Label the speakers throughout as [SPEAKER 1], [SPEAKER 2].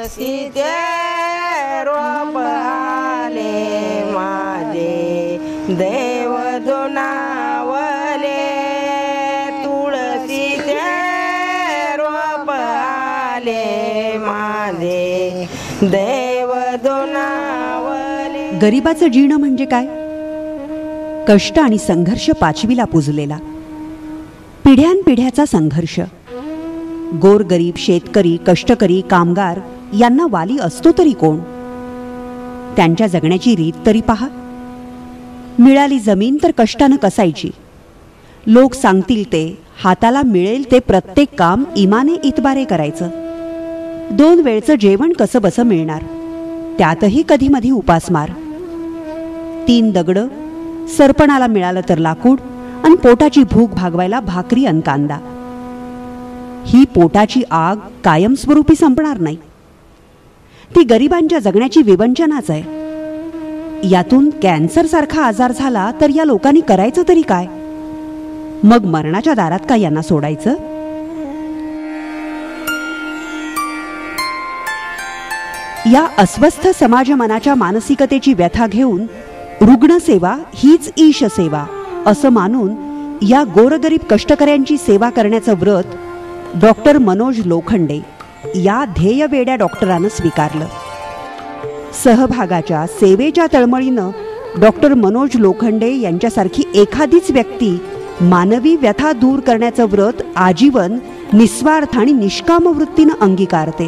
[SPEAKER 1] तुळशीचे रोप आले माझे देव धुनावले, तुळशीचे रोप आले माझे देव धुनावले.
[SPEAKER 2] गरिबाचं जीणं म्हणजे काय? कष्ट आणि संघर्ष पाचवीला पुजलेला, पिढ्यानपिढ्याचा संघर्ष. गोरगरीब, शेतकरी, कष्टकरी, कामगार यांना वाली असतो तरी कोण? त्यांच्या जगण्याची रीत तरी पहा. मिळाली जमीन तर कष्टानं कसायची. लोक सांगतील ते, हाताला मिळेल ते प्रत्येक काम इमाने इतबारे करायचं. 2 वेळचं जेवण कसं बसं मिळणार, त्यातही कधी मधी उपासमार. 3 दगडं, सरपणाला मिळालं तर लाकूड, आणि पोटाची भूक भागवायला भाकरी अन कांदा. ही पोटाची आग कायमस्वरूपी संपणार नाही. ती गरिबांच्या जगण्याची विवंचनाच आहे. यातून कॅन्सर सारखा आजार झाला तर या लोकांनी करायचं तरी काय? मग मरणाच्या दारात का यांना सोडायचं? या अस्वस्थ समाज मनाच्या मानसिकतेची व्यथा घेऊन रुग्णसेवा हीच ईश सेवा असं मानून या गोरगरीब कष्टकऱ्यांची सेवा करण्याचं व्रत डॉक्टर मनोज लोखंडे या ध्येयवेड्या डॉक्टरानं स्वीकारलं. सहभागाच्या, सेवेच्या तळमळीनं डॉक्टर मनोज लोखंडे यांच्यासारखी एखादीच व्यक्ती मानवी व्यथा दूर करण्याचं व्रत आजीवन निस्वार्थ आणि निष्काम वृत्तीनं अंगीकारते.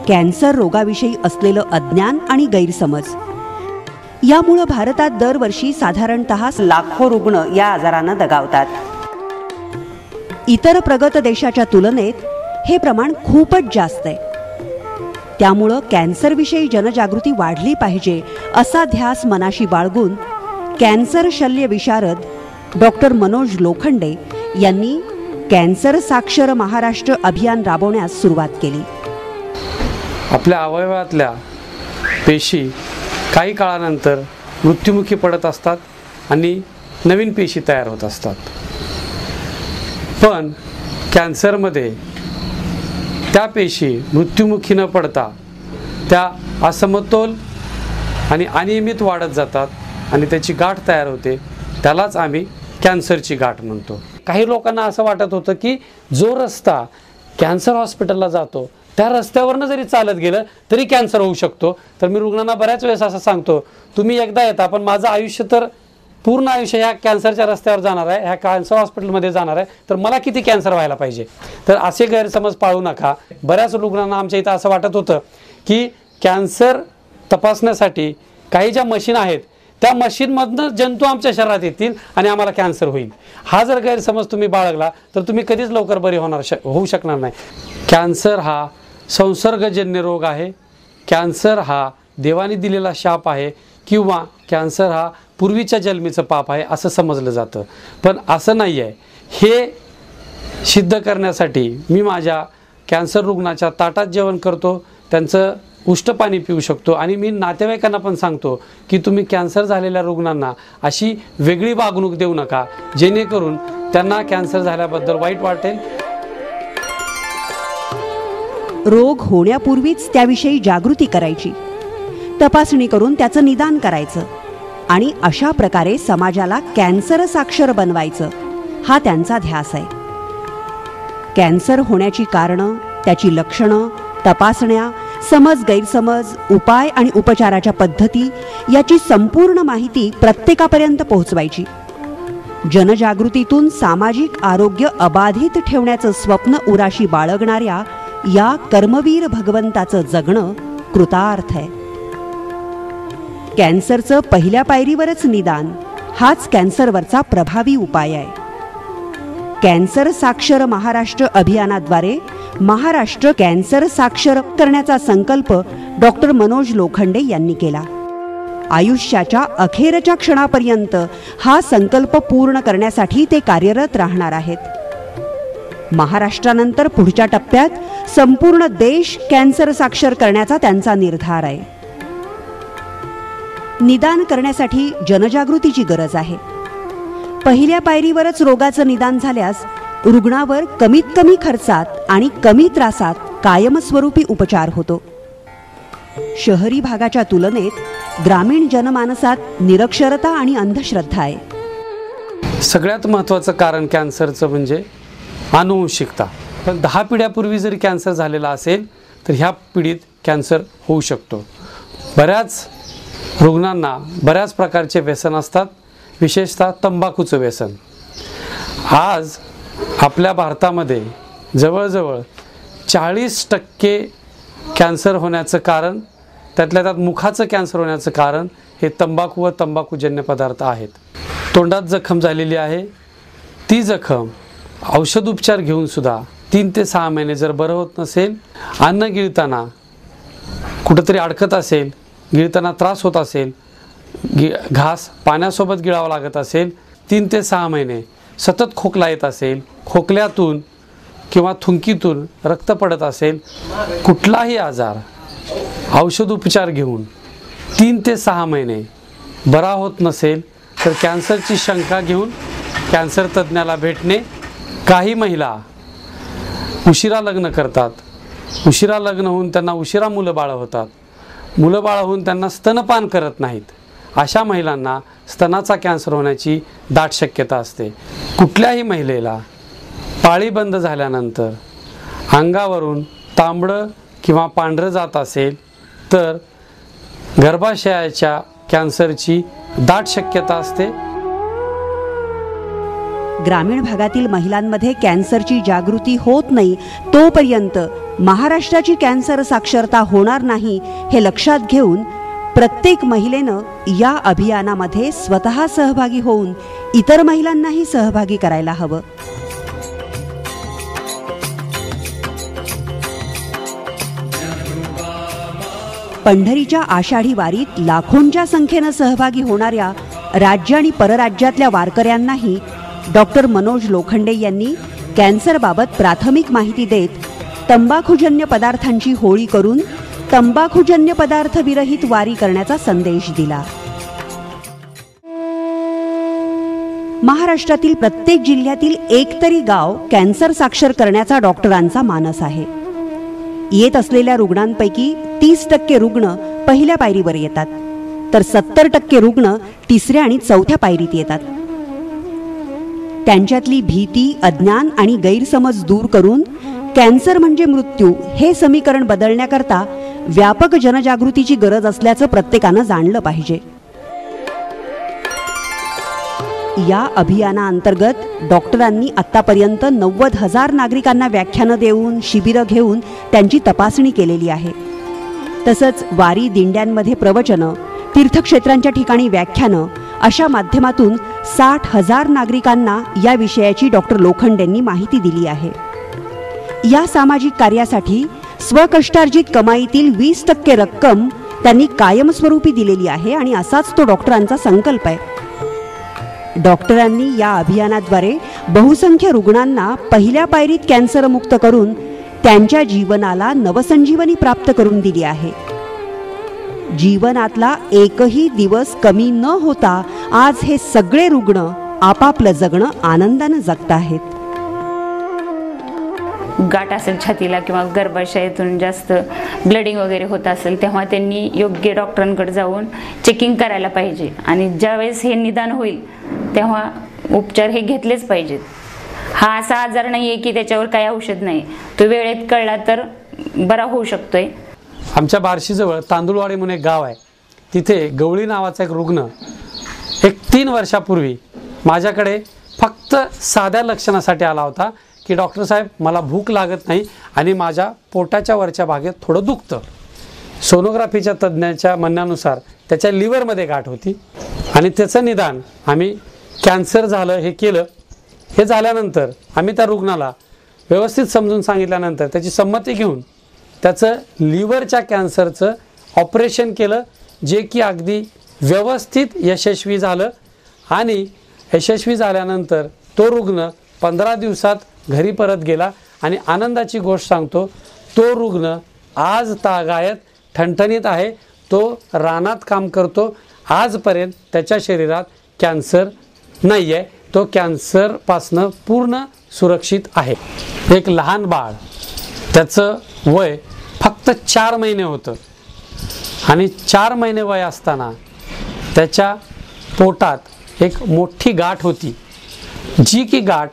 [SPEAKER 2] कॅन्सर रोगाविषयी असलेलं अज्ञान आणि गैरसमज यामुळे भारतात दरवर्षी साधारणतः लाखो रुग्ण या आजारानं दगावतात. इतर प्रगत देशाच्या तुलनेत हे प्रमाण खूपच जास्त आहे. त्यामुळं कॅन्सरविषयी जनजागृती वाढली पाहिजे असा ध्यास मनाशी बाळगून कॅन्सर शल्य विशारद डॉक्टर मनोज लोखंडे यांनी कॅन्सर साक्षर महाराष्ट्र अभियान राबवण्यास सुरुवात केली.
[SPEAKER 3] आपल्या अवयवातल्या पेशी काही काळानंतर मृत्युमुखी पडत असतात आणि नवीन पेशी तयार होत असतात. पण कॅन्सरमध्ये त्या पेशी मृत्युमुखी न पडता त्या असमतोल आणि अनियमित वाढत जातात आणि त्याची गाठ तयार होते. त्यालाच आम्ही कॅन्सरची गाठ म्हणतो. काही लोकांना असं वाटत होतं की जो रस्ता कॅन्सर हॉस्पिटलला जातो त्या रस्त्यावरनं जरी चालत गेलं तरी कॅन्सर होऊ शकतो. तर मी रुग्णांना बऱ्याच वेळेस असं सांगतो, तुम्ही एकदा येता पण माझं आयुष्य तर पूर्ण आयुष्य ह्या कॅन्सरच्या रस्त्यावर जाणार आहे, ह्या कॅन्सर हॉस्पिटलमध्ये जाणार आहे, तर मला किती कॅन्सर व्हायला पाहिजे. तर असे गैरसमज पाळू नका. बऱ्याच रुग्णांना आमच्या इथं असं वाटत होतं की कॅन्सर तपासण्यासाठी काही ज्या मशीन आहेत त्या मशीनमधनं जंतू आमच्या शरीरात येतील आणि आम्हाला कॅन्सर होईल. हा जर गैरसमज तुम्ही बाळगला तर तुम्ही कधीच लवकर बरे होऊ शकणार नाही. कॅन्सर हा संसर्गजन्य रोग आहे. कॅन्सर हा देवाने दिलेला शाप आहे किंवा कॅन्सर हा पूर्वीच्या जन्मीचं पाप आहे असं समजलं जातं. पण असं नाही आहे. हे सिद्ध करण्यासाठी मी माझ्या कॅन्सर रुग्णाच्या ताटात जेवण करतो, त्यांचं उष्ट पाणी पिऊ शकतो आणि मी नातेवाईकांना पण सांगतो की तुम्ही कॅन्सर झालेल्या रुग्णांना अशी वेगळी वागणूक देऊ नका जेणेकरून त्यांना कॅन्सर झाल्याबद्दल वाईट वाटेल.
[SPEAKER 2] रोग होण्यापूर्वीच त्याविषयी जागृती करायची, तपासणी करून त्याचं निदान करायचं आणि अशा प्रकारे समाजाला कॅन्सर साक्षर बनवायचं हा त्यांचा ध्यास आहे. कॅन्सर होण्याची कारणं, त्याची लक्षणं, तपासण्या, समज गैरसमज, उपाय आणि उपचाराच्या पद्धती याची संपूर्ण माहिती प्रत्येकापर्यंत पोहोचवायची. जनजागृतीतून सामाजिक आरोग्य अबाधित ठेवण्याचं स्वप्न उराशी बाळगणाऱ्या या कर्मवीर भगवंताचं जगणं कृतार्थ आहे. कॅन्सरचं पहिल्या पायरीवरच निदान हाच कॅन्सरवरचा प्रभावी उपाय आहे. कॅन्सर साक्षर महाराष्ट्र अभियानाद्वारे महाराष्ट्र कॅन्सर साक्षर करण्याचा संकल्प डॉक्टर मनोज लोखंडे यांनी केला. आयुष्याच्या अखेरच्या क्षणापर्यंत हा संकल्प पूर्ण करण्यासाठी ते कार्यरत राहणार आहेत. महाराष्ट्रानंतर पुढच्या टप्प्यात संपूर्ण देश कॅन्सर साक्षर करण्याचा त्यांचा निर्धार आहे. निदान करण्यासाठी जनजागृतीची गरज आहे. पहिल्या पायरीवरच रोगाचं निदान झाल्यास रुग्णावर कमीत कमी खर्चात आणि कमी त्रासात कायमस्वरूपी उपचार होतो. शहरी भागाच्या तुलनेत ग्रामीण जनमानसात निरक्षरता आणि अंधश्रद्धा आहे.
[SPEAKER 3] सगळ्यात महत्त्वाचं कारण कॅन्सरचं म्हणजे आनुवंशिकता. पण 10 पिढ्यापूर्वी जरी कॅन्सर झालेला असेल तर ह्या पिढीत कॅन्सर होऊ शकतो. बऱ्याच रुग्णांना बऱ्याच प्रकारचे व्यसन असतात, विशेषतः तंबाखूचं व्यसन. आज आपल्या भारतामध्ये जवळजवळ 40% कॅन्सर होण्याचं कारण, त्यातल्या त्यात मुखाचं कॅन्सर होण्याचं कारण हे तंबाखू व तंबाखूजन्य पदार्थ आहेत. तोंडात जखम झालेली आहे, ती जखम औषधोपचार घेऊनसुद्धा 3 ते 6 महिने जर बरं होत नसेल, अन्न गिळताना कुठंतरी अडकत असेल, गिळताना त्रास होत असेल, घास पाण्यासोबत गिळावा लागत असेल, 3 ते 6 महिने सतत खोकला येत असेल, खोकल्यातून किंवा थुंकीतून रक्त पडत असेल, कुठलाही आजार औषधोपचार घेऊन 3 ते 6 महिने बरा होत नसेल तर कॅन्सरची शंका घेऊन कॅन्सर तज्ज्ञाला भेटणे. काही महिला उशिरा लग्न करतात, उशिरा लग्न होऊन त्यांना उशिरा मुलं बाळं होतात, मुलं बाळं होऊन त्यांना स्तनपान करत नाहीत. अशा महिलांना स्तनाचा कॅन्सर होण्याची दाट शक्यता असते. कुठल्याही महिलेला पाळी बंद झाल्यानंतर अंगावरून तांबडं किंवा पांढरं जात असेल तर गर्भाशयाच्या कॅन्सरची दाट शक्यता असते.
[SPEAKER 2] ग्रामीण भागातील महिलांमध्ये कॅन्सरची जागृती होत नाही तोपर्यंत महाराष्ट्राची कॅन्सर साक्षरता होणार नाही हे लक्षात घेऊन प्रत्येक महिलेनं या अभियानामध्ये स्वतः सहभागी होऊन इतर महिलांनाही सहभागी करायला हवं. पंढरीच्या आषाढी वारीत लाखोंच्या संख्येनं सहभागी होणाऱ्या राज्य आणि परराज्यातल्या वारकऱ्यांनाही डॉक्टर मनोज लोखंडे यांनी कॅन्सरबाबत प्राथमिक माहिती देत तंबाखूजन्य पदार्थांची होळी करून तंबाखूजन्य पदार्थ विरहित वारी करण्याचा संदेश दिला. महाराष्ट्रातील प्रत्येक जिल्ह्यातील एकतरी गाव कॅन्सर साक्षर करण्याचा डॉक्टरांचा मानस आहे. येत असलेल्या रुग्णांपैकी 30% रुग्ण पहिल्या पायरीवर येतात, तर 70% रुग्ण 3ऱ्या आणि 4थ्या पायरीत येतात. त्यांच्यातली भीती, अज्ञान आणि गैरसमज दूर करून कॅन्सर म्हणजे मृत्यू हे समीकरण बदलण्याकरता व्यापक जनजागृतीची गरज असल्याचं प्रत्येकानं जाणलं पाहिजे. या अभियानाअंतर्गत डॉक्टरांनी आतापर्यंत 90,000 नागरिकांना व्याख्यानं देऊन, शिबिरं घेऊन त्यांची तपासणी केलेली आहे. तसंच वारी दिंड्यांमध्ये प्रवचनं, तीर्थक्षेत्रांच्या ठिकाणी व्याख्यानं अशा माध्यमातून 60,000 नागरिकांना या विषयाची डॉक्टर लोखंडेंनी माहिती दिली आहे. या सामाजिक कार्यासाठी स्वकष्टार्जित कमाईतील 20% रक्कम त्यांनी कायमस्वरूपी दिलेली आहे आणि असाच तो डॉक्टरांचा संकल्प आहे. डॉक्टरांनी या अभियानाद्वारे बहुसंख्य रुग्णांना पहिल्या पायरीत कॅन्सरमुक्त करून त्यांच्या जीवनाला नवसंजीवनी प्राप्त करून दिली आहे. जीवनातला एकही दिवस कमी न होता आज हे सगळे रुग्ण आपापलं जगणं आनंदानं जगत आहेत.
[SPEAKER 4] गाठ असेल छातीला किंवा गर्भाशयातून जास्त ब्लडिंग वगैरे होत असेल तेव्हा त्यांनी योग्य डॉक्टरांकडे जाऊन चेकिंग करायला पाहिजे आणि ज्यावेळेस हे निदान होईल तेव्हा उपचार हे घेतलेच पाहिजेत. हा असा आजार नाही आहे की त्याच्यावर काही औषध नाही, तो वेळेत कळला तर बरा होऊ शकतोय.
[SPEAKER 3] आमच्या बार्शीजवळ तांदुळवाडी म्हणून एक गाव आहे, तिथे गवळी नावाचा एक रुग्ण 3 वर्षापूर्वी माझ्याकडे फक्त साध्या लक्षणासाठी आला होता की डॉक्टर साहेब मला भूक लागत नाही आणि माझ्या पोटाच्या वरच्या भागेत थोडं दुखतं. सोनोग्राफीच्या तज्ज्ञाच्या म्हणण्यानुसार त्याच्या लिव्हरमध्ये गाठ होती आणि त्याचं निदान आम्ही कॅन्सर झालं हे केलं. हे झाल्यानंतर आम्ही त्या रुग्णाला व्यवस्थित समजून सांगितल्यानंतर त्याची संमती घेऊन त्याचं लिव्हरच्या कॅन्सरचं ऑपरेशन केलं, जे की अगदी व्यवस्थित यशस्वी झालं. आणि यशस्वी झाल्यानंतर तो रुग्ण 15 दिवसात घरी परत गेला आणि आनंदाची गोष्ट सांगतो, तो रुग्ण आज तागायत ठणठणीत आहे. तो रानात काम करतो. आजपर्यंत त्याच्या शरीरात कॅन्सर नाही आहे, तो कॅन्सरपासनं पूर्ण सुरक्षित आहे. एक लहान बाळ, त्याचं वय फक्त 4 महिने होतं आणि 4 महिने वय असताना त्याच्या पोटात एक मोठी गाठ होती, जी की गाठ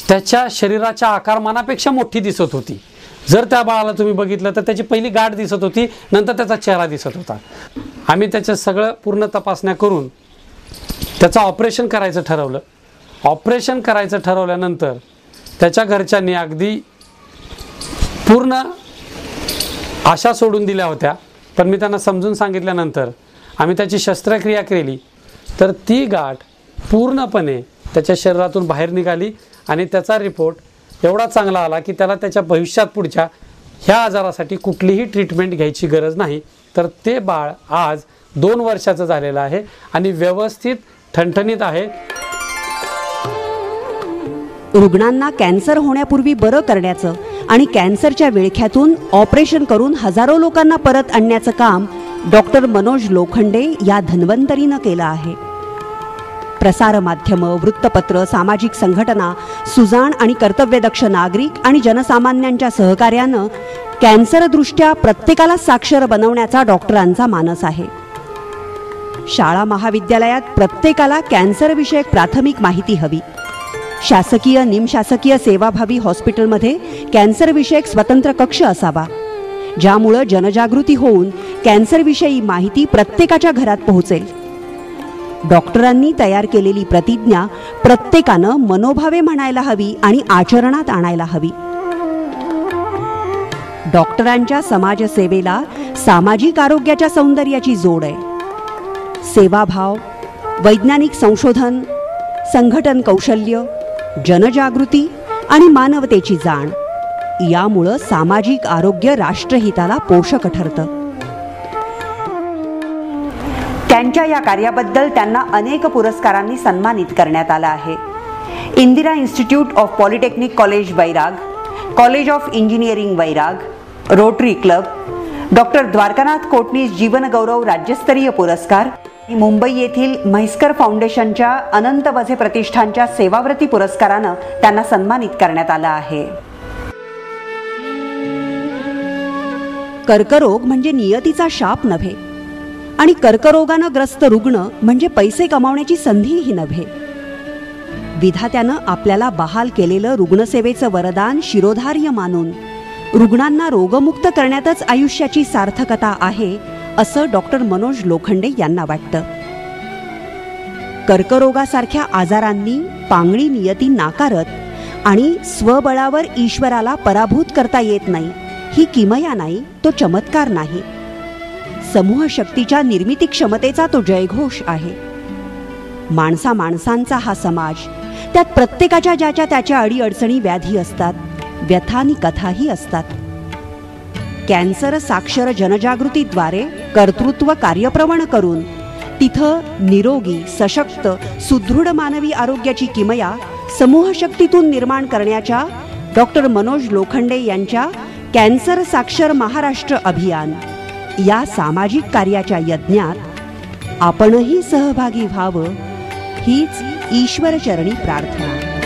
[SPEAKER 3] त्याच्या शरीराच्या आकारमानापेक्षा मोठी दिसत होती. जर त्या बाळाला तुम्ही बघितलं तर त्याची पहिली गाठ दिसत होती, नंतर त्याचा चेहरा दिसत होता. आम्ही त्याचं सगळं पूर्ण तपासण्या करून त्याचं ऑपरेशन करायचं ठरवलं. ऑपरेशन करायचं ठरवल्यानंतर त्याच्या घरच्यांनी अगदी पूर्ण आशा सोडून दिल्या होत्या, पण मी त्यांना समजून सांगितल्यानंतर आम्ही त्याची शस्त्रक्रिया केली तर ती गाठ पूर्णपणे त्याच्या शरीरातून बाहेर निघाली आणि त्याचा रिपोर्ट एवढा चांगला आला की त्याला त्याच्या भविष्यात पुढच्या ह्या आजारासाठी कुठलीही ट्रीटमेंट घ्यायची गरज नाही. तर ते बाळ आज 2 वर्षाचं झालेलं आहे आणि व्यवस्थित ठणठणीत आहे.
[SPEAKER 2] रुग्णांना कॅन्सर होण्यापूर्वी बरं करण्याचं आणि कॅन्सरच्या विळख्यातून ऑपरेशन करून हजारो लोकांना परत आणण्याचं काम डॉक्टर मनोज लोखंडे या धन्वंतरीनं केलं आहे. प्रसारमाध्यमं, वृत्तपत्र, सामाजिक संघटना, सुजाण आणि कर्तव्यदक्ष नागरिक आणि जनसामान्यांच्या सहकार्यानं कॅन्सरदृष्ट्या प्रत्येकाला साक्षर बनवण्याचा डॉक्टरांचा मानस आहे. शाळा महाविद्यालयात प्रत्येकाला कॅन्सरविषयक प्राथमिक माहिती हवी. शासकीय निमशासकीय सेवाभावी हॉस्पिटलमध्ये कॅन्सरविषयक स्वतंत्र कक्ष असावा, ज्यामुळं जनजागृती होऊन कॅन्सरविषयी माहिती प्रत्येकाच्या घरात पोहोचेल. डॉक्टरांनी तयार केलेली प्रतिज्ञा प्रत्येकानं मनोभावे म्हणायला हवी आणि आचरणात आणायला हवी. डॉक्टरांच्या समाजसेवेला सामाजिक आरोग्याच्या सौंदर्याची जोड आहे. सेवाभाव, वैज्ञानिक संशोधन, संघटन कौशल्य, जनजागृती आणि मानवतेची जाण यामुळं सामाजिक आरोग्य राष्ट्रहिताला पोषक ठरतं. त्यांच्या या कार्याबद्दल त्यांना अनेक पुरस्कारांनी सन्मानित करण्यात आलं आहे. Indira institute of polytechnic college Vairag, college of engineering Vairag, rotary club, doctor Dwarkanath Kotnis जीवनगौरव राज्यस्तरीय पुरस्कार, मुंबई येथील म्हैसकर फाउंडेशनच्या अनंत वझे प्रतिष्ठानच्या सेवाव्रती पुरस्कारानं त्यांना सन्मानित करण्यात आलं आहे. कर्करोग म्हणजे नियतीचा शाप नव्हे आणि कर्करोगानं ग्रस्त रुग्ण म्हणजे पैसे कमावण्याची संधीही नव्हे. विधात्यानं आपल्याला बहाल केलेलं रुग्णसेवेचं वरदान शिरोधार्य मानून रुग्णांना रोगमुक्त करण्यातच आयुष्याची सार्थकता आहे असं डॉक्टर मनोज लोखंडे यांना वाटतं. कर्करोगासारख्या आजारांनी पांगळी नियती नाकारत आणि स्वबळावर ईश्वराला पराभूत करता येत नाही ही किमया नाही, तो चमत्कार नाही. समूह शक्तीच्या निर्मिती क्षमतेचा तो जयघोष आहे. माणसा माणसांचा हा समाज, त्यात प्रत्येकाच्या ज्याच्या त्याच्या अडीअडचणी व्याधी असतात, व्यथानी कथाही असतात. कॅन्सर साक्षर जनजागृतीद्वारे कर्तृत्व कार्यप्रवण करून तिथं निरोगी, सशक्त, सुदृढ मानवी आरोग्याची किमया समूह शक्तीतून निर्माण करण्याच्या डॉक्टर मनोज लोखंडे यांच्या कॅन्सर साक्षर महाराष्ट्र अभियान या सामाजिक कार्याच्या यज्ञात आपणही सहभागी व्हावं हीच ईश्वरचरणी प्रार्थना.